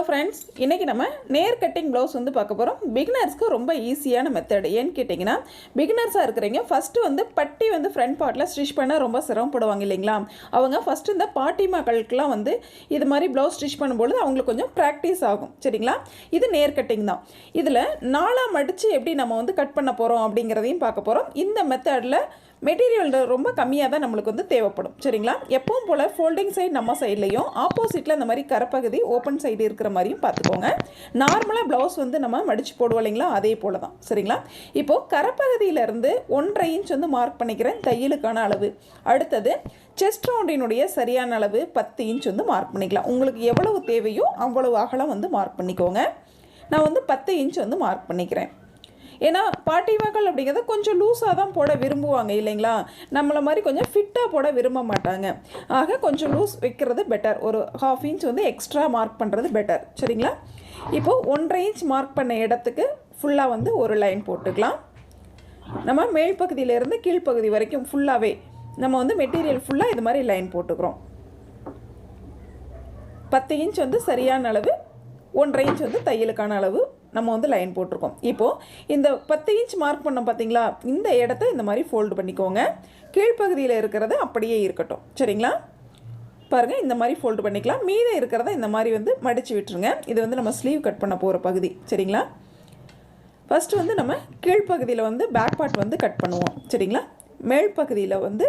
Hello friends, இன்றைக்கி நம்ம நேர் கட்டிங் ப்ளவுஸ் வந்து பார்க்க போகிறோம். பிகினர்ஸ்க்கு ரொம்ப ஈஸியான மெத்தட். ஏன்னு கேட்டிங்கன்னா, பிகினர்ஸாக இருக்கிறீங்க ஃபஸ்ட்டு வந்து பட்டி வந்து ஃப்ரண்ட் பார்ட்டில் ஸ்டிச் பண்ண ரொம்ப சிரமப்படுவாங்க இல்லைங்களா. அவங்க ஃபஸ்ட்டு இந்த பாட்டி மக்களுக்கெலாம் வந்து இது மாதிரி ப்ளவுஸ் ஸ்டிச் பண்ணும்பொழுது அவங்களுக்கு கொஞ்சம் ப்ராக்டிஸ் ஆகும். சரிங்களா, இது நேர் கட்டிங் தான். இதில் நாளாக மடித்து எப்படி நம்ம வந்து கட் பண்ண போகிறோம் அப்படிங்கிறதையும் பார்க்க போகிறோம். இந்த மெத்தடில் மெட்டீரியல் ரொம்ப கம்மியாக தான் நம்மளுக்கு வந்து தேவைப்படும். சரிங்களா, எப்பவும் போல் ஃபோல்டிங் சைடு நம்ம சைட்லேயும் ஆப்போசிட்டில் இந்த மாதிரி கரப்பகுதி ஓப்பன் சைடு இருக்கிற மாதிரியும் பார்த்துக்கோங்க. நார்மலாக ப்ளவுஸ் வந்து நம்ம மடித்து போடுவோம் இல்லைங்களா, அதே போல் தான். சரிங்களா, இப்போது கரப்பகுதியிலேருந்து 1.5 இன்ச் வந்து மார்க் பண்ணிக்கிறேன் தையலுக்கான அளவு. அடுத்தது செஸ்ட் ரவுண்டினுடைய சரியான அளவு 10 இன்ச் வந்து மார்க் பண்ணிக்கலாம். உங்களுக்கு எவ்வளவு தேவையோ அவ்வளவு அகலம் வந்து மார்க் பண்ணிக்கோங்க. நான் வந்து 10 இன்ச் வந்து மார்க் பண்ணிக்கிறேன். ஏன்னா பாட்டி மக்கள் அப்படிங்கிறத கொஞ்சம் லூஸாக தான் போட விரும்புவாங்க இல்லைங்களா, நம்மளை மாதிரி கொஞ்சம் ஃபிட்டாக போட விரும்ப மாட்டாங்க. ஆக கொஞ்சம் லூஸ் வைக்கிறது பெட்டர். ஒரு 1/2 இன்ச் வந்து எக்ஸ்ட்ரா மார்க் பண்ணுறது பெட்டர். சரிங்களா, இப்போது 1.5 இன்ச் மார்க் பண்ண இடத்துக்கு ஃபுல்லாக வந்து ஒரு லைன் போட்டுக்கலாம். நம்ம மேல் பகுதியிலேருந்து கீழ்ப்பகுதி வரைக்கும் ஃபுல்லாகவே நம்ம வந்து மெட்டீரியல் ஃபுல்லாக இது மாதிரி லைன் போட்டுக்கிறோம். 10 இன்ச் வந்து சரியான அளவு, 1.5 இன்ச் வந்து தையலுக்கான அளவு நம்ம வந்து லைன் போட்டிருக்கோம். இப்போது இந்த 10 இன்ச் மார்க் பண்ணோம் பார்த்தீங்களா, இந்த இடத்த இந்த மாதிரி ஃபோல்டு பண்ணிக்கோங்க. கீழ்ப்பகுதியில் இருக்கிறது அப்படியே இருக்கட்டும். சரிங்களா, பாருங்கள், இந்த மாதிரி ஃபோல்டு பண்ணிக்கலாம். மீதம் இருக்கிறத இந்த மாதிரி வந்து மடித்து விட்டுருங்க. இது வந்து நம்ம ஸ்லீவ் கட் பண்ண போகிற பகுதி. சரிங்களா, ஃபஸ்ட்டு வந்து நம்ம கீழ்ப்பகுதியில் வந்து பேக் பார்ட் வந்து கட் பண்ணுவோம். சரிங்களா, மேல் பகுதியில் வந்து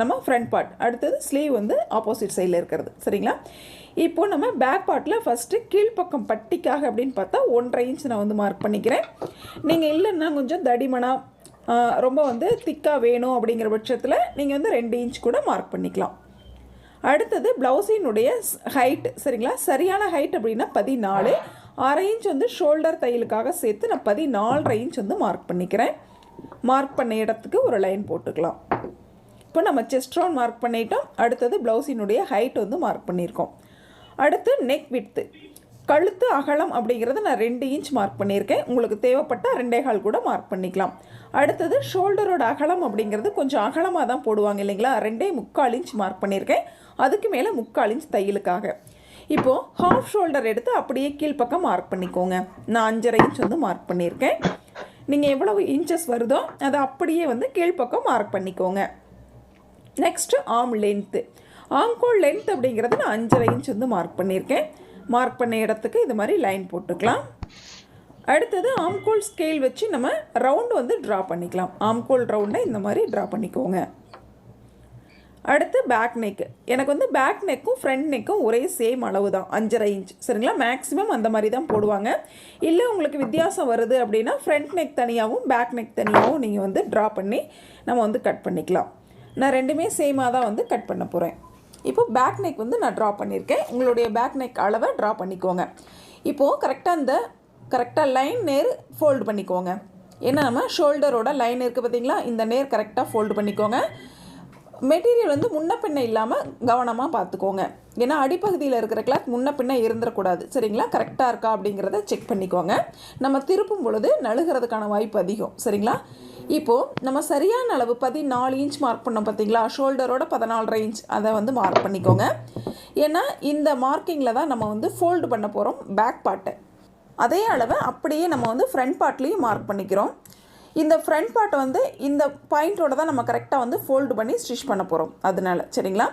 நம்ம ஃப்ரண்ட் பார்ட், அடுத்தது ஸ்லீவ் வந்து ஆப்போசிட் சைடில் இருக்கிறது. சரிங்களா, இப்போது நம்ம பேக் பார்ட்டில் ஃபஸ்ட்டு கீழ்ப்பக்கம் பட்டிக்காக அப்படின்னு பார்த்தா 1.5 இன்ச் நான் வந்து மார்க் பண்ணிக்கிறேன். நீங்கள் இல்லைன்னா கொஞ்சம் தடிமனாக ரொம்ப வந்து திக்காக வேணும் அப்படிங்கிற பட்சத்தில் நீங்கள் வந்து 2 இன்ச் கூட மார்க் பண்ணிக்கலாம். அடுத்தது ப்ளவுஸினுடைய ஹைட். சரிங்களா, சரியான ஹைட் அப்படின்னா 14. 1/2 இன்ச் வந்து ஷோல்டர் தையலுக்காக சேர்த்து நான் 14.5 இன்ச் வந்து மார்க் பண்ணிக்கிறேன். மார்க் பண்ண இடத்துக்கு ஒரு லைன் போட்டுக்கலாம். இப்போ நம்ம செஸ்ட் ரவுண்ட் மார்க் பண்ணிட்டோம். அடுத்தது ப்ளவுஸினுடைய ஹைட் வந்து மார்க் பண்ணியிருக்கோம். அடுத்து நெக் விட்த்து, கழுத்து அகலம் அப்படிங்கிறது நான் 2 இன்ச் மார்க் பண்ணியிருக்கேன். உங்களுக்கு தேவைப்பட்டால் 2.25 கூட மார்க் பண்ணிக்கலாம். அடுத்தது ஷோல்டரோட அகலம் அப்படிங்கிறது கொஞ்சம் அகலமாக தான் போடுவாங்க இல்லைங்களா, 2.25 இன்ச் மார்க் பண்ணியிருக்கேன். அதுக்கு மேலே 3/4 இன்ச் தையலுக்காக. இப்போது ஹாஃப் ஷோல்டர் எடுத்து அப்படியே கீழ்ப்பக்கம் மார்க் பண்ணிக்கோங்க. நான் 5.5 இன்ச் வந்து மார்க் பண்ணியிருக்கேன். நீங்கள் எவ்வளவு இன்ச்சஸ் வருதோ அதை அப்படியே வந்து கீழ்ப்பக்கம் மார்க் பண்ணிக்கோங்க. நெக்ஸ்ட்டு ஆர்ம் லென்த்து, ஆம்கோல் லென்த் அப்படிங்கிறது நான் 5.5 இன்ச் வந்து மார்க் பண்ணியிருக்கேன். மார்க் பண்ண இடத்துக்கு இது மாதிரி லைன் போட்டுக்கலாம். அடுத்தது ஆம்கோல் ஸ்கேல் வச்சு நம்ம ரவுண்டு வந்து ட்ரா பண்ணிக்கலாம். ஆம்கோல் ரவுண்டை இந்த மாதிரி ட்ரா பண்ணிக்கோங்க. அடுத்து பேக் நெக்கு. எனக்கு வந்து பேக் நெக்கும் ஃப்ரண்ட் நெக்கும் ஒரே சேம் அளவு தான், 5.5 இன்ச். சரிங்களா, மேக்ஸிமம் அந்த மாதிரி தான் போடுவாங்க. இல்லை உங்களுக்கு வித்தியாசம் வருது அப்படின்னா ஃப்ரண்ட் நெக் தனியாகவும் பேக் நெக் தனியாகவும் நீங்கள் வந்து ட்ரா பண்ணி நம்ம வந்து கட் பண்ணிக்கலாம். நான் ரெண்டுமே சேமாக தான் வந்து கட் பண்ண போகிறேன். இப்போ பேக் நெக் வந்து நான் ட்ரா பண்ணியிருக்கேன். உங்களுடைய பேக் நெக் அளவை ட்ரா பண்ணிக்கோங்க. இப்போது கரெக்டாக லைன் நேர் ஃபோல்டு பண்ணிக்கோங்க. ஏன்னா நம்ம ஷோல்டரோட லைன் இருக்குது பார்த்தீங்களா, இந்த நேர் கரெக்டாக ஃபோல்டு பண்ணிக்கோங்க. மெட்டீரியல் வந்து முன்ன பின்ன இல்லாமல் கவனமாக பார்த்துக்கோங்க. ஏன்னா அடிப்பகுதியில் இருக்கிற கிளாத் முன்ன பின்ன இருந்துடக்கூடாது. சரிங்களா, கரெக்டாக இருக்கா அப்படிங்கிறத செக் பண்ணிக்கோங்க. நம்ம திருப்பும் பொழுது நழுகிறதுக்கான வாய்ப்பு அதிகம். சரிங்களா, இப்போது நம்ம சரியான அளவு 14 இன்ச் மார்க் பண்ணோம் பார்த்தீங்களா, ஷோல்டரோட 14.5 இன்ச் அதை வந்து மார்க் பண்ணிக்கோங்க. ஏன்னா இந்த மார்க்கிங்கில் தான் நம்ம வந்து ஃபோல்டு பண்ண போகிறோம் பேக் பார்ட்டை. அதே அளவை அப்படியே நம்ம வந்து ஃப்ரண்ட் பார்ட்லேயும் மார்க் பண்ணிக்கிறோம். இந்த ஃப்ரண்ட் பார்ட்டை வந்து இந்த பாயிண்ட்டோட தான் நம்ம கரெக்டாக வந்து ஃபோல்டு பண்ணி ஸ்டிச் பண்ண போகிறோம். அதனால சரிங்களா,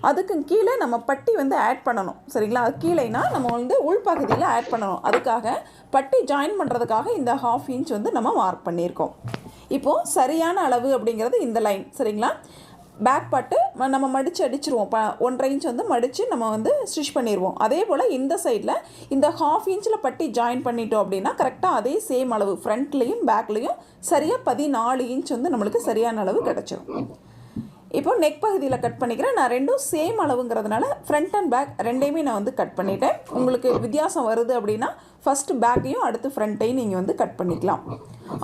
அதுக்கு கீழே நம்ம பட்டி வந்து ஆட் பண்ணணும். சரிங்களா, அது கீழேனா நம்ம வந்து உள்பகுதியில் ஆட் பண்ணணும். அதுக்காக பட்டி ஜாயின் பண்ணுறதுக்காக இந்த 1/2 இன்ச் வந்து நம்ம மார்க் பண்ணியிருக்கோம். இப்போது சரியான அளவு அப்படிங்கிறது இந்த லைன். சரிங்களா, பேக் பார்ட்டு நம்ம மடித்து அடிச்சிருவோம். 1.5 இன்ச் வந்து மடித்து நம்ம வந்து ஸ்டிச் பண்ணிடுவோம். அதே போல் இந்த சைடில் இந்த 1/2 இன்ச்சில் பட்டி ஜாயின் பண்ணிட்டோம் அப்படின்னா கரெக்டாக அதே சேம் அளவு ஃப்ரண்ட்லேயும் பேக்லேயும் சரியாக 14 இன்ச் வந்து நம்மளுக்கு சரியான அளவு கிடச்சிரும். இப்போ நெக் பகுதியில் கட் பண்ணிக்கிறேன். நான் ரெண்டும் சேம் அளவுங்கிறதுனால ஃப்ரண்ட் அண்ட் பேக் ரெண்டையுமே நான் வந்து கட் பண்ணிட்டேன். உங்களுக்கு வித்தியாசம் வருது அப்படின்னா ஃபஸ்ட்டு பேக்கையும் அடுத்து ஃப்ரண்ட்டையும் நீங்கள் வந்து கட் பண்ணிக்கலாம்.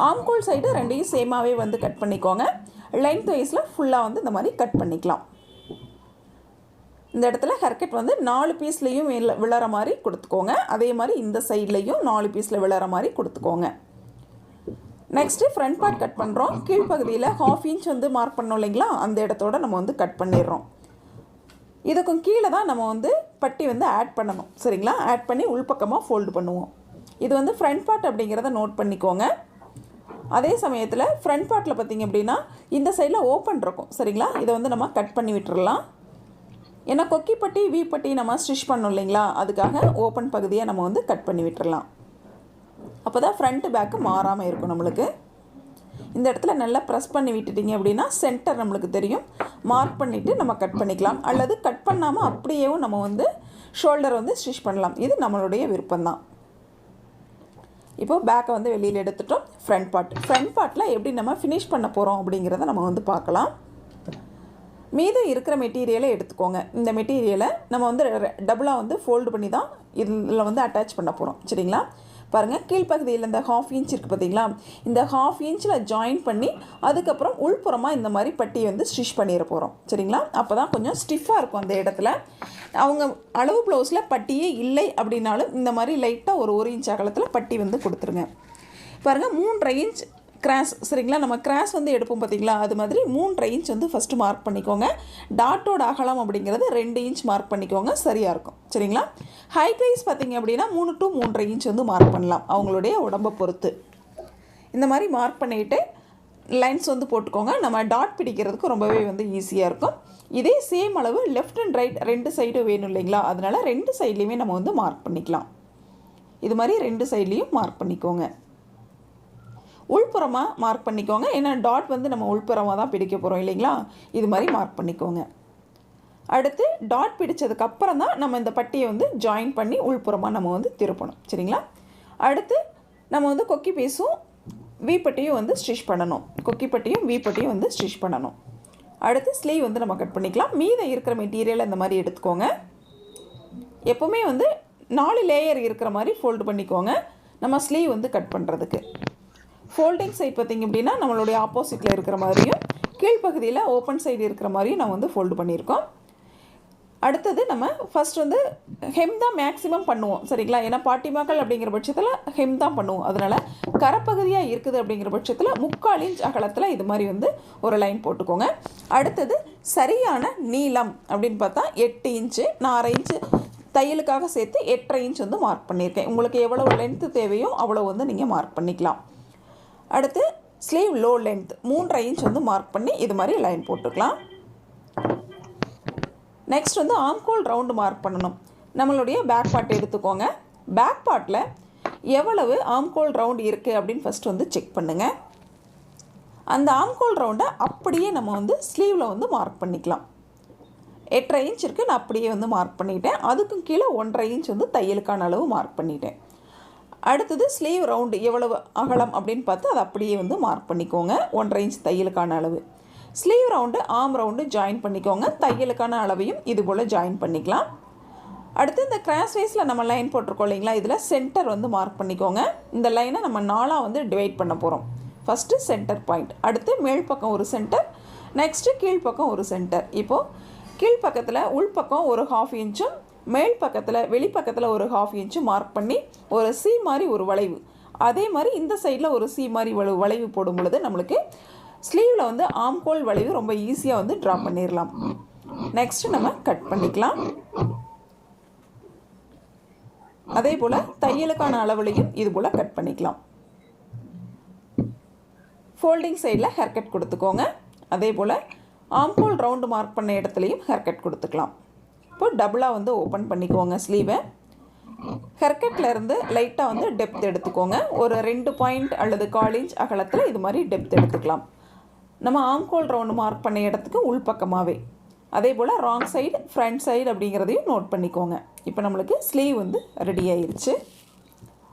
ஆம்கோல் சைடு ரெண்டையும் சேமாகவே வந்து கட் பண்ணிக்கோங்க. லென்த் வைஸில் ஃபுல்லாக வந்து இந்த மாதிரி கட் பண்ணிக்கலாம். இந்த இடத்துல ஹேர்கட் வந்து 4 பீஸ்லேயும் விழற மாதிரி கொடுத்துக்கோங்க. அதே மாதிரி இந்த சைட்லேயும் 4 பீஸில் விழற மாதிரி கொடுத்துக்கோங்க. நெக்ஸ்ட்டு ஃப்ரண்ட் பார்ட் கட் பண்ணுறோம். கீழ்ப்பகுதியில் 1/2 இன்ச் வந்து மார்க் பண்ணோம் இல்லைங்களா, அந்த இடத்தோட நம்ம வந்து கட் பண்ணிடுறோம். இதுக்கும் கீழே தான் நம்ம வந்து பட்டி வந்து ஆட் பண்ணணும். சரிங்களா? ஆட் பண்ணி உள்பக்கமாக ஃபோல்டு பண்ணுவோம். இது வந்து ஃப்ரண்ட் பார்ட் அப்படிங்கிறத நோட் பண்ணிக்கோங்க. அதே சமயத்தில் ஃப்ரண்ட் பார்ட்டில் பார்த்திங்க அப்படின்னா இந்த சைடில் ஓப்பன் இருக்கும். சரிங்களா? இதை வந்து நம்ம கட் பண்ணி விட்டுறலாம். ஏன்னா கொக்கி பட்டி வி பட்டி நம்ம ஸ்டிச் பண்ணோம் இல்லைங்களா, அதுக்காக ஓப்பன் பகுதியை நம்ம வந்து கட் பண்ணி விட்டுறலாம். அப்போ தான் ஃப்ரண்ட்டு பேக்கு மாறாமல் இருக்கும் நம்மளுக்கு. இந்த இடத்துல நல்லா ப்ரெஸ் பண்ணி விட்டுட்டிங்க அப்படின்னா சென்டர் நம்மளுக்கு தெரியும். மார்க் பண்ணிவிட்டு நம்ம கட் பண்ணிக்கலாம். அல்லது கட் பண்ணாமல் அப்படியேவும் நம்ம வந்து ஷோல்டர் வந்து ஸ்டிச் பண்ணலாம். இது நம்மளுடைய விருப்பம்தான். இப்போது பேக்கை வந்து வெளியில் எடுத்துட்டோம். ஃப்ரண்ட் பார்ட்டில் எப்படி நம்ம ஃபினிஷ் பண்ண போகிறோம் அப்படிங்கிறத நம்ம வந்து பார்க்கலாம். மீதம் இருக்கிற மெட்டீரியலை எடுத்துக்கோங்க. இந்த மெட்டீரியலை நம்ம வந்து டபுளாக வந்து ஃபோல்டு பண்ணி தான் இதில் வந்து அட்டாச் பண்ண போகிறோம். சரிங்களா? பாருங்கள், கீழ்ப்பகுதியில் இந்த 1/2 இன்ச் இருக்குது பார்த்தீங்களா, இந்த 1/2 இன்ச்சில் ஜாயின் பண்ணி அதுக்கப்புறம் உள்புறமாக இந்த மாதிரி பட்டி வந்து ஸ்டிச் பண்ணிட போகிறோம். சரிங்களா? அப்போ தான் கொஞ்சம் ஸ்டிஃபாக இருக்கும் அந்த இடத்துல. அவங்க அளவு ப்ளவுஸில் பட்டியே இல்லை அப்படின்னாலும் இந்த மாதிரி லைட்டாக ஒரு 1 இன்ச் அகலத்தில் பட்டி வந்து கொடுத்துருங்க. பாருங்கள், 3.5 இன்ச் கிராஸ். சரிங்களா? நம்ம கிராஸ் வந்து எடுப்போம் பார்த்தீங்களா, அது மாதிரி 3.5 இன்ச் வந்து ஃபஸ்ட்டு மார்க் பண்ணிக்கோங்க. டாட்டோட அகலம் அப்படிங்கிறது 2 இன்ச் மார்க் பண்ணிக்கோங்க. சரியாக இருக்கும். சரிங்களா? ஹைட் வைஸ் பார்த்திங்க அப்படின்னா 3 to 3.5 இன்ச் வந்து மார்க் பண்ணலாம், அவங்களுடைய உடம்பை பொறுத்து. இந்த மாதிரி மார்க் பண்ணிவிட்டு லைன்ஸ் வந்து போட்டுக்கோங்க. நம்ம டாட் பிடிக்கிறதுக்கு ரொம்பவே வந்து ஈஸியாக இருக்கும். இதே சேம் அளவு லெஃப்ட் அண்ட் ரைட் 2 சைடும் வேணும் இல்லைங்களா, அதனால் 2 சைட்லேயுமே நம்ம வந்து மார்க் பண்ணிக்கலாம். இது மாதிரி 2 சைட்லேயும் மார்க் பண்ணிக்கோங்க. உள்புறமாக மார்க் பண்ணிக்கோங்க. ஏன்னா டாட் வந்து நம்ம உள்புறமாக தான் பிடிக்க போகிறோம் இல்லைங்களா, இது மாதிரி மார்க் பண்ணிக்கோங்க. அடுத்து டாட் பிடிச்சதுக்கப்புறம் தான் நம்ம இந்த பட்டியை வந்து ஜாயின் பண்ணி உள்புறமாக நம்ம வந்து திருப்பணும். சரிங்களா? அடுத்து நம்ம வந்து கொக்கி பீஸும் வீப்பட்டியும் வந்து ஸ்டிச் பண்ணணும். கொக்கி பட்டியும் வீப்பட்டியும் வந்து ஸ்டிச் பண்ணணும். அடுத்து ஸ்லீவ் வந்து நம்ம கட் பண்ணிக்கலாம். மீதம் இருக்கிற மெட்டீரியல் இந்த மாதிரி எடுத்துக்கோங்க. எப்போவுமே வந்து 4 லேயர் இருக்கிற மாதிரி ஃபோல்டு பண்ணிக்கோங்க நம்ம ஸ்லீவ் வந்து கட் பண்ணுறதுக்கு. ஃபோல்டிங் சைட் பார்த்திங்க அப்படின்னா நம்மளுடைய ஆப்போசிட்டில் இருக்கிற மாதிரியும் கீழ்ப்பகுதியில் ஓப்பன் சைடு இருக்கிற மாதிரியும் நான் வந்து ஃபோல்டு பண்ணியிருக்கோம். அடுத்தது நம்ம ஃபஸ்ட் வந்து ஹெம் தான் மேக்ஸிமம் பண்ணுவோம். சரிங்களா? ஏன்னா பாட்டிமாக்கள் அப்படிங்கிற பட்சத்தில் ஹெம் தான் பண்ணுவோம். அதனால் கரப்பகுதியாக இருக்குது அப்படிங்கிற பட்சத்தில் 3/4 இன்ச் அகலத்தில் இது மாதிரி வந்து ஒரு லைன் போட்டுக்கோங்க. அடுத்தது சரியான நீளம் அப்படின்னு பார்த்தா 8 இன்ச்சு. நான் 1/2 இன்ச்சு தையலுக்காக சேர்த்து 8.5 இன்ச் வந்து மார்க் பண்ணியிருக்கேன். உங்களுக்கு எவ்வளோ லென்த்து தேவையோ அவ்வளோ வந்து நீங்கள் மார்க் பண்ணிக்கலாம். அடுத்து ஸ்லீவ் லோ லென்த் 3.5 இன்ச் வந்து மார்க் பண்ணி இது மாதிரி லைன் போட்டுக்கலாம். நெக்ஸ்ட் வந்து ஆம்கோல் ரவுண்டு மார்க் பண்ணணும். நம்மளுடைய பேக் பார்ட் எடுத்துக்கோங்க. பேக் பார்ட்டில் எவ்வளவு ஆம்கோல் ரவுண்டு இருக்குது அப்படின்னு ஃபஸ்ட்டு வந்து செக் பண்ணுங்கள். அந்த ஆம்கோல் ரவுண்டை அப்படியே நம்ம வந்து ஸ்லீவில் வந்து மார்க் பண்ணிக்கலாம். 8.5 இன்ச் இருக்குது, நான் அப்படியே வந்து மார்க் பண்ணிட்டேன். அதுக்கும் கீழே 1.5 இன்ச் வந்து தையலுக்கான அளவு மார்க் பண்ணிட்டேன். அடுத்தது ஸ்லீவ் ரவுண்டு எவ்வளவு அகலம் அப்படின்னு பார்த்து அதை அப்படியே வந்து மார்க் பண்ணிக்கோங்க. 1.5 இன்ச் தையலுக்கான அளவு. Sleeve round arm round join பண்ணிக்கோங்க. தையலுக்கான அளவையும் இது போல் ஜாயின் பண்ணிக்கலாம். அடுத்து இந்த கிராஸ் வைஸில் நம்ம லைன் போட்டிருக்கோம் இல்லைங்களா, இதில் சென்டர் வந்து மார்க் பண்ணிக்கோங்க. இந்த லைனை நம்ம 4ஆக வந்து டிவைட் பண்ண போகிறோம். ஃபஸ்ட்டு சென்டர் பாயிண்ட், அடுத்து மேல் பக்கம் ஒரு சென்டர், நெக்ஸ்ட்டு கீழ்ப்பக்கம் ஒரு சென்டர். இப்போது கீழ்ப்பக்கத்தில் உள்பக்கம் ஒரு 1/2 இன்ச்சும் மேல் பக்கத்தில் வெளிப்பக்கத்தில் ஒரு 1/2 இன்ச்சு மார்க் பண்ணி ஒரு சி மாதிரி ஒரு வளைவு, அதே மாதிரி இந்த சைடில் ஒரு சி மாதிரி வளைவு போடும் பொழுது நம்மளுக்கு ஸ்லீவில் வந்து ஆம்கோல் வளைவு ரொம்ப ஈஸியாக வந்து ட்ரா பண்ணிடலாம். நெக்ஸ்ட்டு நம்ம கட் பண்ணிக்கலாம். அதே போல் தையலுக்கான அளவுலையும் இது போல் கட் பண்ணிக்கலாம். ஃபோல்டிங் சைடில் ஹேர் கட் கொடுத்துக்கோங்க. அதே போல் ஆம்கோல் ரவுண்டு மார்க் பண்ண இடத்துலையும் ஹேர் கட் கொடுத்துக்கலாம். இப்போ டபுளாக வந்து ஓப்பன் பண்ணிக்கோங்க ஸ்லீவை. ஹேர்கட்டில் இருந்து லைட்டாக வந்து டெப்த் எடுத்துக்கோங்க. ஒரு 2 பாயிண்ட் அல்லது 1/4 இன்ச் அகலத்தில் இது மாதிரி டெப்த் எடுத்துக்கலாம். நம்ம ஆம்கோல் ரவுண்டு மார்க் பண்ண இடத்துக்கு உள்பக்கமாகவே. அதே போல் ராங் சைடு ஃப்ரண்ட் சைடு அப்படிங்கிறதையும் நோட் பண்ணிக்கோங்க. இப்போ நம்மளுக்கு ஸ்லீவ் வந்து ரெடி ஆயிடுச்சு.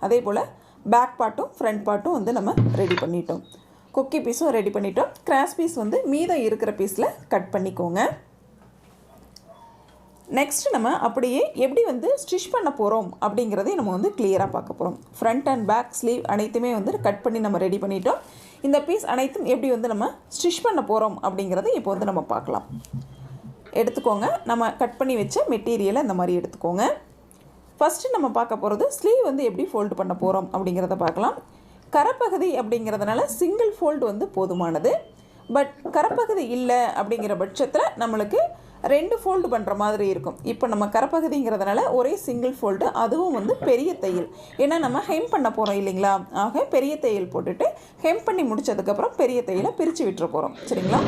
அதே போல் பேக் பார்ட்டும் ஃப்ரண்ட் பார்ட்டும் வந்து நம்ம ரெடி பண்ணிட்டோம். கொக்கி பீஸும் ரெடி பண்ணிட்டோம். கிராஸ் பீஸ் வந்து மீதம் இருக்கிற பீஸில் கட் பண்ணிக்கோங்க. நெக்ஸ்ட் நம்ம அப்படியே எப்படி வந்து ஸ்டிச் பண்ண போகிறோம் அப்படிங்கிறதையும் நம்ம வந்து கிளியராக பார்க்க போகிறோம். ஃப்ரண்ட் அண்ட் பேக் ஸ்லீவ் அனைத்துமே வந்து கட் பண்ணி நம்ம ரெடி பண்ணிட்டோம். இந்த பீஸ் அனைத்தும் எப்படி வந்து நம்ம ஸ்டிச் பண்ண போகிறோம் அப்படிங்கிறத இப்போ வந்து நம்ம பார்க்கலாம். எடுத்துக்கோங்க. நம்ம கட் பண்ணி வச்ச மெட்டீரியலை இந்த மாதிரி எடுத்துக்கோங்க. ஃபஸ்ட்டு நம்ம பார்க்க போகிறது ஸ்லீவ் வந்து எப்படி ஃபோல்டு பண்ண போகிறோம் அப்படிங்கிறத பார்க்கலாம். கரப்பகுதி அப்படிங்கிறதுனால சிங்கிள் ஃபோல்டு வந்து போதுமானது. பட் கரப்பகுதி இல்லை அப்படிங்கிற பட்சத்தில் நம்மளுக்கு 2 ஃபோல்டு பண்ணுற மாதிரி இருக்கும். இப்போ நம்ம கரப்பகுதிங்கிறதுனால ஒரே சிங்கிள் ஃபோல்டு, அதுவும் வந்து பெரிய தையல். ஏன்னா நம்ம ஹெம் பண்ண போகிறோம் இல்லைங்களா, ஆக பெரிய தையல் போட்டுட்டு ஹெம் பண்ணி முடித்ததுக்கப்புறம் பெரிய தையலை பிரித்து விட்டுற போகிறோம். சரிங்களா?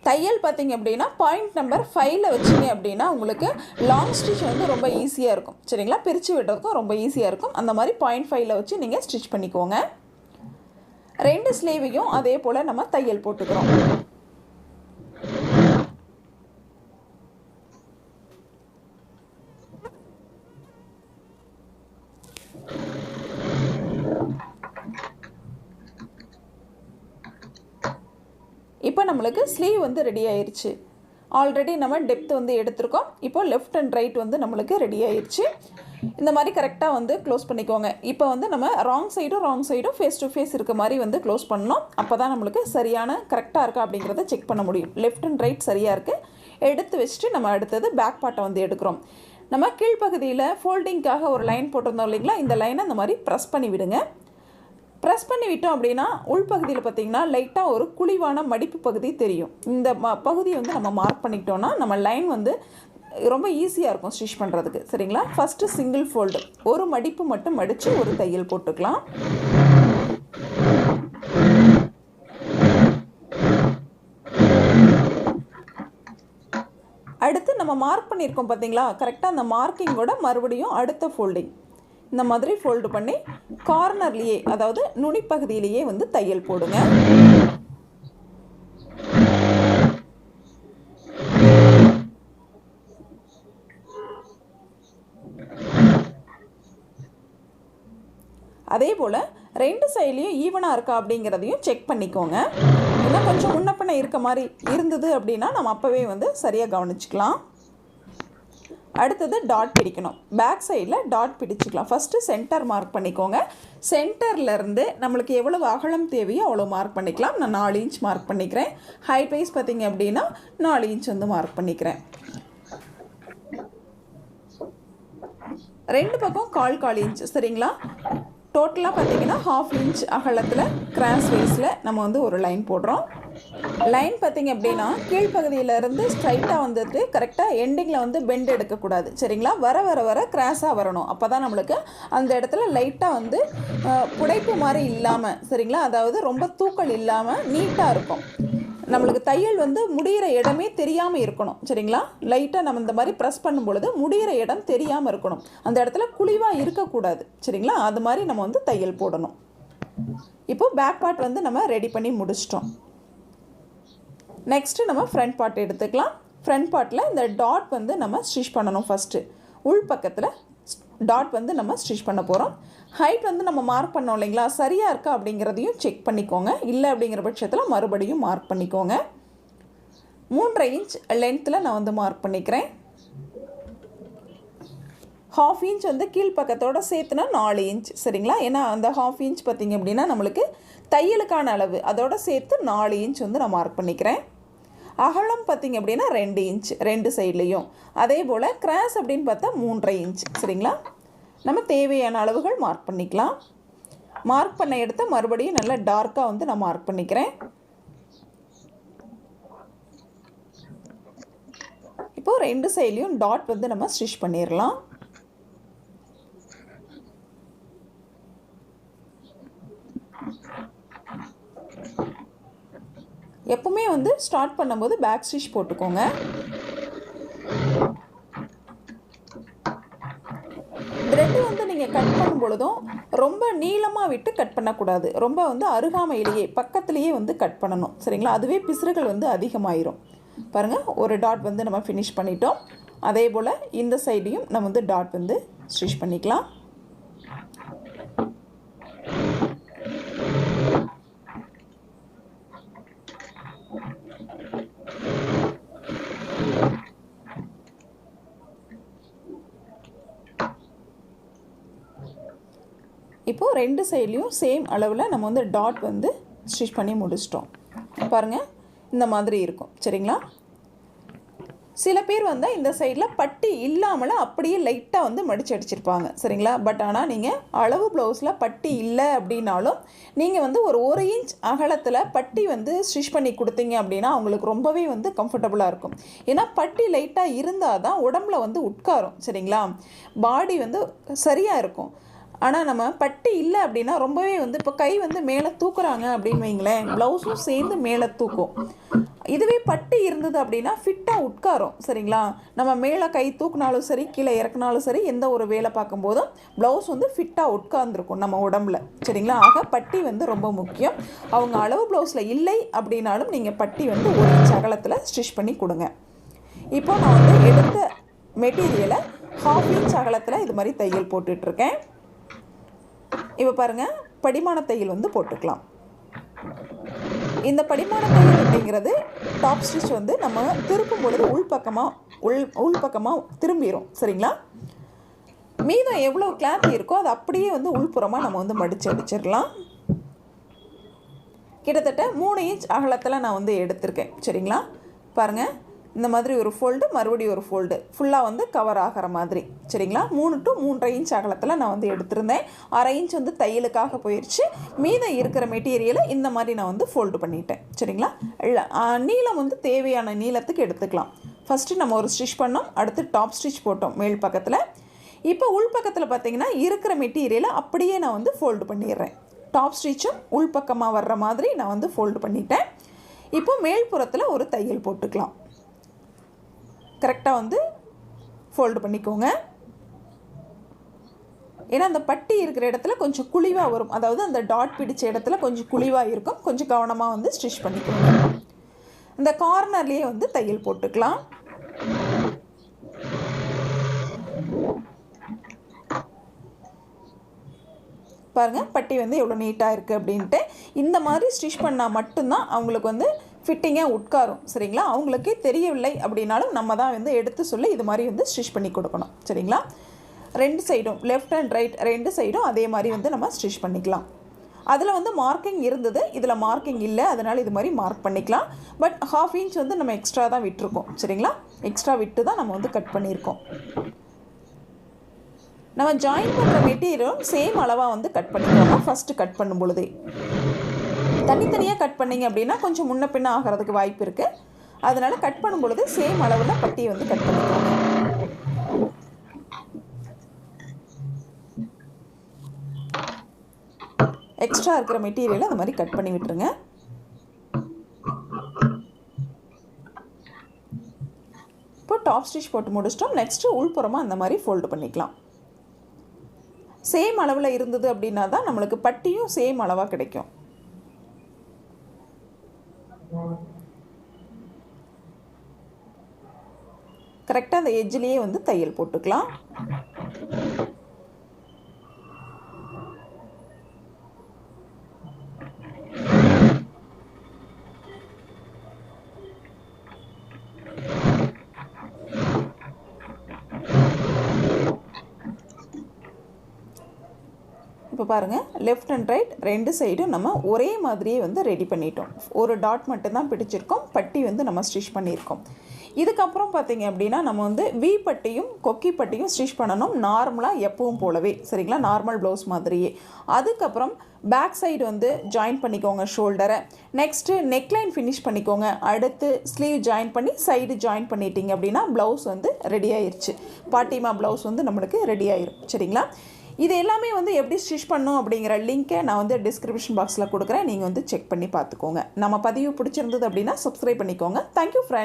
தையல் பார்த்திங்க அப்படின்னா பாயிண்ட் நம்பர் 5ல் வச்சிங்க அப்படின்னா உங்களுக்கு லாங் ஸ்டிச் வந்து ரொம்ப ஈஸியாக இருக்கும். சரிங்களா? பிரித்து விடுறதுக்கும் ரொம்ப ஈஸியாக இருக்கும். அந்த மாதிரி பாயிண்ட் 5ல் வச்சு நீங்கள் ஸ்டிச் பண்ணிக்கோங்க. 2 ஸ்லீவையும் அதே போல் நம்ம தையல் போட்டுக்கிறோம். இப்போ நம்மளுக்கு ஸ்லீவ் வந்து ரெடி ஆயிடுச்சு. ஆல்ரெடி நம்ம டெப்த் வந்து எடுத்திருக்கோம். இப்போ லெஃப்ட் அண்ட் ரைட் வந்து நம்மளுக்கு ரெடி ஆயிடுச்சு. இந்த மாதிரி கரெக்டாக வந்து க்ளோஸ் பண்ணிக்கோங்க. இப்போ வந்து நம்ம ராங் சைடும் ஃபேஸ் டு ஃபேஸ் இருக்க மாதிரி வந்து க்ளோஸ் பண்ணணும். அப்போ தான் நம்மளுக்கு சரியான கரெக்டாக இருக்கா அப்படிங்கிறத செக் பண்ண முடியும். லெஃப்ட் அண்ட் ரைட் சரியாக இருக்குது. எடுத்து வச்சுட்டு நம்ம அடுத்தது பேக் பார்ட்டை வந்து எடுக்கிறோம். நம்ம கீழ்ப்பகுதியில் ஃபோல்டிங்காக ஒரு லைன் போட்டிருந்தோம் இல்லைங்களா, இந்த லைனை இந்த மாதிரி ப்ரெஸ் பண்ணி விடுங்க. ப்ரெஸ் பண்ணி விட்டோம் அப்படின்னா உள்பகுதியில் பார்த்திங்கன்னா லைட்டாக ஒரு குழிவான மடிப்பு பகுதி தெரியும். இந்த பகுதியை வந்து நம்ம மார்க் பண்ணிக்கிட்டோன்னா நம்ம லைன் வந்து ரொம்ப ஈஸியாக இருக்கும் ஸ்டிச் பண்ணுறதுக்கு. சரிங்களா? ஃபஸ்ட்டு சிங்கிள் ஃபோல்டு, ஒரு மடிப்பு மட்டும் மடித்து ஒரு தையல் போட்டுக்கலாம். அடுத்து நம்ம மார்க் பண்ணியிருக்கோம் பார்த்திங்களா, கரெக்டாக அந்த மார்க்கிங்கோட மறுபடியும் அடுத்த ஃபோல்டிங் இந்த மாதிரி ஃபோல்டு பண்ணி கார்னர்லேயே, அதாவது நுனிப்பகுதியிலேயே வந்து தையல் போடுங்க. அதே போல் 2 சைட்லேயும் ஈவனாக இருக்கா அப்படிங்கிறதையும் செக் பண்ணிக்கோங்க. இன்னும் கொஞ்சம் முன்னப்பின இருக்க மாதிரி இருந்தது அப்படின்னா நம்ம அப்போவே வந்து சரியாக கவனிச்சிக்கலாம். அடுத்தது டாட் பிடிக்கணும். பேக் சைடில் டாட் பிடிச்சிக்கலாம். ஃபஸ்ட்டு சென்டர் மார்க் பண்ணிக்கோங்க. சென்டர்லேருந்து நம்மளுக்கு எவ்வளவு அகலம் தேவையோ அவ்வளோ மார்க் பண்ணிக்கலாம். நான் 4 இன்ச் மார்க் பண்ணிக்கிறேன். ஹைட் வைஸ் பார்த்திங்க அப்படின்னா 4 இன்ச் வந்து மார்க் பண்ணிக்கிறேன். 2 பக்கம் 1/4 இன்ச். சரிங்களா? டோட்டலாக பார்த்திங்கன்னா 1/2 இன்ச் அகலத்தில் கிராஸ் வைஸில் நம்ம வந்து ஒரு லைன் போடுறோம். லைன் பார்த்திங்க அப்படின்னா கீழ்ப்பகுதியிலேருந்து ஸ்ட்ரைட்டாக வந்துட்டு கரெக்டாக எண்டிங்கில் வந்து பெண்ட் எடுக்கக்கூடாது. சரிங்களா? வர வர வர கிராஸாக வரணும். அப்போ தான் நம்மளுக்கு அந்த இடத்துல லைட்டாக வந்து புடைப்பு மாதிரி இல்லாமல், சரிங்களா, அதாவது ரொம்ப தூக்கல் இல்லாமல் நீட்டாக இருக்கும். நம்மளுக்கு தையல் வந்து முடிகிற இடமே தெரியாமல் இருக்கணும். சரிங்களா? லைட்டாக நம்ம இந்த மாதிரி ப்ரெஸ் பண்ணும் பொழுது முடிகிற இடம் தெரியாமல் இருக்கணும். அந்த இடத்துல குழிவாக இருக்கக்கூடாது. சரிங்களா? அது மாதிரி நம்ம வந்து தையல் போடணும். இப்போது பேக் பார்ட் வந்து நம்ம ரெடி பண்ணி முடிச்சிட்டோம். நெக்ஸ்ட்டு நம்ம ஃப்ரண்ட் பார்ட் எடுத்துக்கலாம். ஃப்ரண்ட் பார்ட்டில் இந்த டாட் வந்து நம்ம ஸ்டிச் பண்ணணும். ஃபஸ்ட்டு உள் பக்கத்தில் டாட் வந்து நம்ம ஸ்டிச் பண்ண போகிறோம். ஹைட் வந்து நம்ம மார்க் பண்ணோம் இல்லைங்களா, சரியாக இருக்கா அப்படிங்கிறதையும் செக் பண்ணிக்கோங்க. இல்லை அப்படிங்கிற பட்சத்தில் மறுபடியும் மார்க் பண்ணிக்கோங்க. 3.5 இன்ச் லென்த்தில் நான் வந்து மார்க் பண்ணிக்கிறேன். 1/2 இன்ச் வந்து கீழ்ப்பக்கத்தோடு சேர்த்துனா 4 இன்ச். சரிங்களா? ஏன்னா அந்த 1/2 இன்ச் பார்த்திங்க அப்படின்னா நம்மளுக்கு தையலுக்கான அளவு, அதோடு சேர்த்து 4 இன்ச் வந்து நான் மார்க் பண்ணிக்கிறேன். அகலம் பார்த்திங்க அப்படின்னா 2 இன்ச் 2 சைட்லேயும். அதே போல் கிராஸ் அப்படின்னு பார்த்தா 3.5 இன்ச். சரிங்களா? நம்ம தேவையான அளவுகள் மார்க் பண்ணிக்கலாம். மார்க் பண்ண எடுத்து மறுபடியும் நல்லா டார்க்காக வந்து நான் மார்க் பண்ணிக்கிறேன். இப்போது 2 சைட்லேயும் டாட் வந்து நம்ம ஸ்டிச் பண்ணிடலாம். எப்பவுமே வந்து ஸ்டார்ட் பண்ணும்போது பேக் ஸ்டிச் போட்டுக்கோங்க. த்ரெட்டு வந்து நீங்கள் கட் பண்ணும் பொழுதும் ரொம்ப நீளமாக விட்டு கட் பண்ணக்கூடாது. ரொம்ப வந்து அருகாமையிலேயே பக்கத்துலேயே வந்து கட் பண்ணணும். சரிங்களா? அதுவே பிசுறுகள் வந்து அதிகமாயிரும். பாருங்கள், ஒரு டாட் வந்து நம்ம ஃபினிஷ் பண்ணிட்டோம். அதே போல் இந்த சைடையும் நம்ம வந்து டாட் வந்து ஸ்டிச் பண்ணிக்கலாம். இப்போது 2 சைட்லேயும் சேம் அளவில் நம்ம வந்து டாட் வந்து ஸ்டிச் பண்ணி முடிச்சிட்டோம். பாருங்கள், இந்த மாதிரி இருக்கும். சரிங்களா? சில பேர் வந்து இந்த சைடில் பட்டி இல்லாமல் அப்படியே லைட்டாக வந்து மடித்து அடிச்சிருப்பாங்க சரிங்களா. பட் ஆனால் நீங்கள் அளவு ப்ளவுஸில் பட்டி இல்லை அப்படின்னாலும் நீங்கள் வந்து ஒரு இன்ச் அகலத்தில் பட்டி வந்து ஸ்டிச் பண்ணி கொடுத்தீங்க அப்படின்னா அவங்களுக்கு ரொம்பவே வந்து கம்ஃபர்டபுளாக இருக்கும். ஏன்னா பட்டி லைட்டாக இருந்தால் தான் உடம்புல வந்து உட்காரும் சரிங்களா, பாடி வந்து சரியாக இருக்கும். ஆனால் நம்ம பட்டி இல்லை அப்படின்னா ரொம்பவே வந்து இப்போ கை வந்து மேலே தூக்குறாங்க அப்படின்னு வைங்களேன், ப்ளவுஸும் சேர்ந்து மேலே தூக்கும். இதுவே பட்டி இருந்தது அப்படின்னா ஃபிட்டாக உட்காரும் சரிங்களா. நம்ம மேலே கை தூக்குனாலும் சரி கீழே இறக்குனாலும் சரி எந்த ஒரு வேலை பார்க்கும்போதும் ப்ளவுஸ் வந்து ஃபிட்டாக உட்கார்ந்துருக்கும் நம்ம உடம்புல சரிங்களா. ஆக பட்டி வந்து ரொம்ப முக்கியம். அவங்க அளவு ப்ளவுஸில் இல்லை அப்படின்னாலும் நீங்கள் பட்டி வந்து 1 இன்ச் அகலத்தில் ஸ்டிச் பண்ணி கொடுங்க. இப்போ நான் வந்து எடுத்த மெட்டீரியலை 1/2 இன்ச் அகலத்தில் இது மாதிரி தையல் போட்டுட்ருக்கேன். இப்போ பாருங்கள், படிமான தையல் வந்து போட்டுக்கலாம். இந்த படிமான தையல் அப்படிங்கிறது டாப் ஸ்டிச் வந்து நம்ம திருப்பும் பொழுது உள்பக்கமாக திரும்பிடும் சரிங்களா. மீதம் எவ்வளோ கிளாத் இருக்கோ அது அப்படியே வந்து உள்புறமாக நம்ம வந்து மடித்து அடிச்சிடலாம். கிட்டத்தட்ட 3 இன்ச் அகலத்தில் நான் வந்து எடுத்திருக்கேன் சரிங்களா. பாருங்கள், இந்த மாதிரி ஒரு ஃபோல்டு, மறுபடியும் ஒரு ஃபோல்டு, ஃபுல்லாக வந்து கவர் ஆகிற மாதிரி சரிங்களா. 3 to 3.5 இன்ச் அகலத்தில் நான் வந்து எடுத்திருந்தேன். 1/2 இன்ச் வந்து தையலுக்காக போயிடுச்சு. மீதம் இருக்கிற மெட்டீரியலை இந்த மாதிரி நான் வந்து ஃபோல்டு பண்ணிட்டேன் சரிங்களா. இல்லை, நீளம் வந்து தேவையான நீளத்துக்கு எடுத்துக்கலாம். ஃபஸ்ட்டு நம்ம ஒரு ஸ்டிச் பண்ணோம், அடுத்து டாப் ஸ்டிச் போட்டோம் மேல் பக்கத்தில். இப்போ உள் பக்கத்தில் பார்த்திங்கன்னா இருக்கிற மெட்டீரியலை அப்படியே நான் வந்து ஃபோல்டு பண்ணிடுறேன். டாப் ஸ்டிச்சும் உள்பக்கமாக வர்ற மாதிரி நான் வந்து ஃபோல்டு பண்ணிட்டேன். இப்போ மேல்புறத்தில் ஒரு தையல் போட்டுக்கலாம். கரெக்டாக வந்து ஃபோல்டு பண்ணிக்கோங்க. ஏன்னா அந்த பட்டி இருக்கிற இடத்துல கொஞ்சம் குழிவாக வரும், அதாவது அந்த டாட் பிடிச்ச இடத்துல கொஞ்சம் குழிவாக இருக்கும். கொஞ்சம் கவனமாக வந்து ஸ்டிச் பண்ணிக்கோங்க. இந்த கார்னர்லேயே வந்து தையல் போட்டுக்கலாம். பாருங்கள், பட்டி வந்து எவ்வளோ நீட்டாக இருக்குது அப்படின்ட்டு. இந்த மாதிரி ஸ்டிச் பண்ணால் மட்டும்தான் அவங்களுக்கு வந்து ஃபிட்டிங்காக உட்காரும் சரிங்களா. அவங்களுக்கே தெரியவில்லை அப்படின்னாலும் நம்ம தான் வந்து எடுத்து சொல்லி இது மாதிரி வந்து ஸ்டிச் பண்ணி கொடுக்கணும் சரிங்களா. 2 சைடும் லெஃப்ட் அண்ட் ரைட் 2 சைடும் அதே மாதிரி வந்து நம்ம ஸ்டிச் பண்ணிக்கலாம். அதில் வந்து மார்க்கிங் இருந்தது, இதில் மார்க்கிங் இல்லை, அதனால் இது மாதிரி மார்க் பண்ணிக்கலாம். பட் 1/2 இன்ச் வந்து நம்ம எக்ஸ்ட்ரா தான் விட்டுருக்கோம் சரிங்களா. எக்ஸ்ட்ரா விட்டு தான் நம்ம வந்து கட் பண்ணியிருக்கோம். நம்ம ஜாயின் பண்ணுற மெட்டீரியலும் சேம் அளவாக வந்து கட் பண்ணிக்கோங்க. ஃபஸ்ட்டு கட் பண்ணும் பொழுதே தனித்தனியாக கட் பண்ணிங்க அப்படின்னா கொஞ்சம் முன்ன பின்ன ஆகிறதுக்கு வாய்ப்பு இருக்குது. அதனால் கட் பண்ணும் பொழுது சேம் அளவில் பட்டியை வந்து கட் பண்ணிக்கோங்க. எக்ஸ்ட்ரா இருக்கிற மெட்டீரியலை அந்த மாதிரி கட் பண்ணி விட்டுருங்க. இப்போ டாப் ஸ்டிச் போட்டு முடிச்சிட்டோம். நெக்ஸ்ட்டு உள்புறமாக அந்த மாதிரி ஃபோல்டு பண்ணிக்கலாம். சேம் அளவில் இருந்தது அப்படின்னா தான் நம்மளுக்கு பட்டியும் சேம் அளவாக கிடைக்கும். கரெக்டாக அந்த எட்ஜ்லேயே வந்து தையல் போட்டுக்கலாம். இப்போ பாருங்கள், லெஃப்ட் அண்ட் ரைட் 2 சைடும் நம்ம ஒரே மாதிரியே வந்து ரெடி பண்ணிட்டோம். ஒரு டாட் மட்டும்தான் பிடிச்சிருக்கோம், பட்டி வந்து நம்ம ஸ்டிச் பண்ணியிருக்கோம். இதுக்கப்புறம் பார்த்திங்க அப்படின்னா நம்ம வந்து வி பட்டியும் கொக்கி பட்டியும் ஸ்டிச் பண்ணணும் நார்மலாக எப்பவும் போலவே சரிங்களா, நார்மல் ப்ளவுஸ் மாதிரியே. அதுக்கப்புறம் பேக் சைடு வந்து ஜாயின் பண்ணிக்கோங்க ஷோல்டரை. நெக்ஸ்ட்டு நெக்லைன் ஃபினிஷ் பண்ணிக்கோங்க. அடுத்து ஸ்லீவ் ஜாயின் பண்ணி சைடு ஜாயின் பண்ணிட்டீங்க அப்படின்னா ப்ளவுஸ் வந்து ரெடி ஆயிடுச்சு. பாட்டிமா ப்ளவுஸ் வந்து நம்மளுக்கு ரெடி ஆயிரும் சரிங்களா. இது எல்லாமே வந்து எப்படி ஸ்டிச் பண்ணணும் அப்படிங்கிற லிங்க்கை நான் வந்து டிஸ்கிரிப்ஷன் பாக்ஸில் கொடுக்குறேன். நீங்கள் வந்து செக் பண்ணி பார்த்துக்கோங்க. நம்ம பதிவு பிடிச்சிருந்தது அப்படின்னா சப்ஸ்கிரைப் பண்ணிக்கோங்க. Thank you friends.